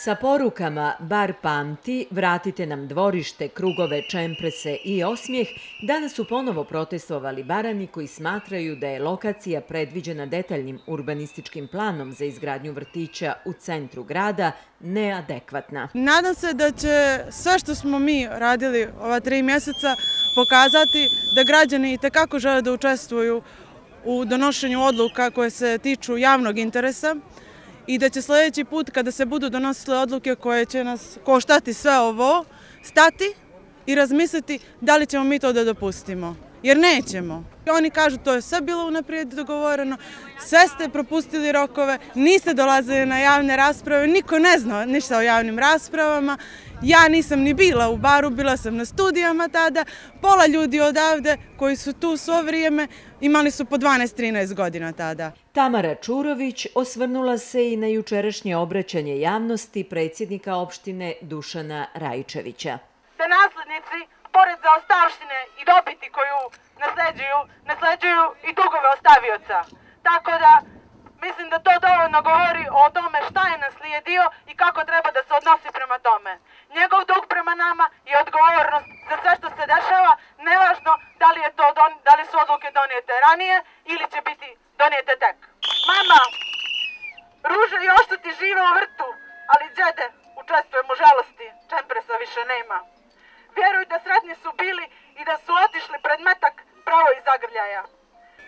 Sa porukama Bar pamti, vratite nam dvorište, krugove, čemprese i osmijeh, danas su ponovo protestovali Barani koji smatraju da je lokacija predviđena detaljnim urbanističkim planom za izgradnju vrtića u centru grada neadekvatna. Nadam se da će sve što smo mi radili ova 3 mjeseca pokazati da građani itekako žele da učestvuju u donošenju odluka koje se tiču javnog interesa i da će sljedeći put kada se budu donosile odluke koje će nas koštati sve ovo, stati i razmisliti da li ćemo mi to da dopustimo. Jer nećemo. Oni kažu to je sve bilo unaprijed dogovoreno, sve ste propustili rokove, niste dolazili na javne rasprave, niko ne zna ništa o javnim raspravama. Ja nisam ni bila u Baru, bila sam na studijama tada. Pola ljudi odavde koji su tu svo vrijeme imali su po 12-13 godina tada. Tamara Čurović osvrnula se i na jučerašnje obraćanje javnosti predsjednika opštine Dušana Rajičevića. Da naslednici, pored zaostavštine i dobiti koju nasleđuju i dugove ostavioca. Tako da mislim da to dovoljno govori o tome šta je naslijedio i kako treba da se odnosi prema tome. Njegov dug prema nama je odgovornost za sve što se dešava, nevažno da li su odluke donijete ranije ili će biti donijete tek. Mama, ruže i oštati žive u vrtu, ali džede učestvujem u žalosti, čempresa više nema. Vjeruj da sretni su bili i da su otišli pred metak pravo iz zagrljaja.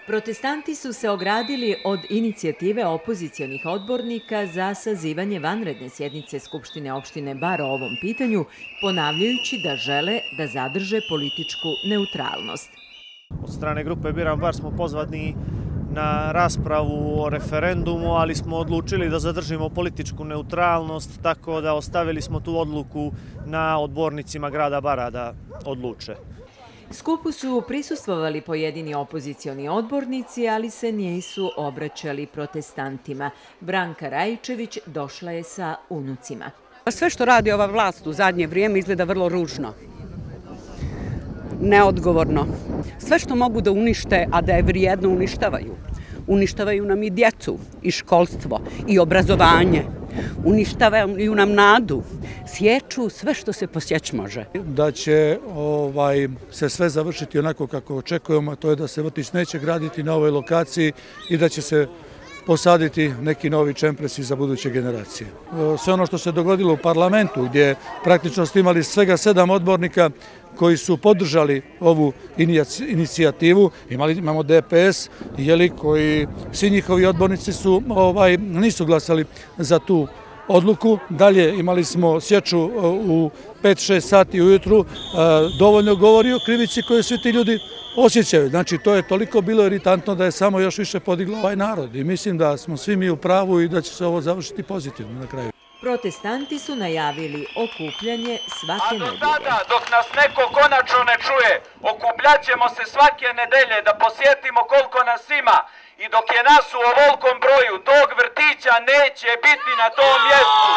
Protestanti su se ogradili od inicijative opozicionih odbornika za sazivanje vanredne sjednice Skupštine opštine Bar o ovom pitanju, ponavljajući da žele da zadrže političku neutralnost. Od strane grupe Biram Bar smo pozvani na raspravu o referendumu, ali smo odlučili da zadržimo političku neutralnost, tako da ostavili smo tu odluku na odbornicima grada Bara da odluče. Skupu su prisustvovali pojedini opozicioni odbornici, ali se nisu obraćali protestantima. Branka Rajičević došla je sa unucima. Sve što radi ova vlast u zadnje vrijeme izgleda vrlo ružno, neodgovorno. Sve što mogu da unište, a da je vrijedno, uništavaju. Uništavaju nam i djecu, i školstvo, i obrazovanje. Uništavaju nam nadu, sječu sve što se posjeći može. Da će se sve završiti onako kako očekujemo, a to je da se vrtić neće graditi na ovoj lokaciji i da će se posaditi neki novi čempresi za buduće generacije. Sve ono što se dogodilo u parlamentu, gdje praktično ste imali svega 7 odbornika koji su podržali ovu inicijativu, imamo DPS, koji svi njihovi odbornici nisu glasali za tu odluku. Dalje imali smo sječu u 5-6 sati ujutru, dovoljno govori o krivici koju svi ti ljudi osjećaju. Znači, to je toliko bilo iritantno da je samo još više podiglo ovaj narod i mislim da smo svi mi u pravu i da će se ovo završiti pozitivno na kraju. Protestanti su najavili okupljanje svake nedelje. A do tada, dok nas neko konačno ne čuje, okupljat ćemo se svake nedelje da posjetimo koliko nas ima i dok je nas u ovolkom broju, tog vrtića neće biti na tom mjestu.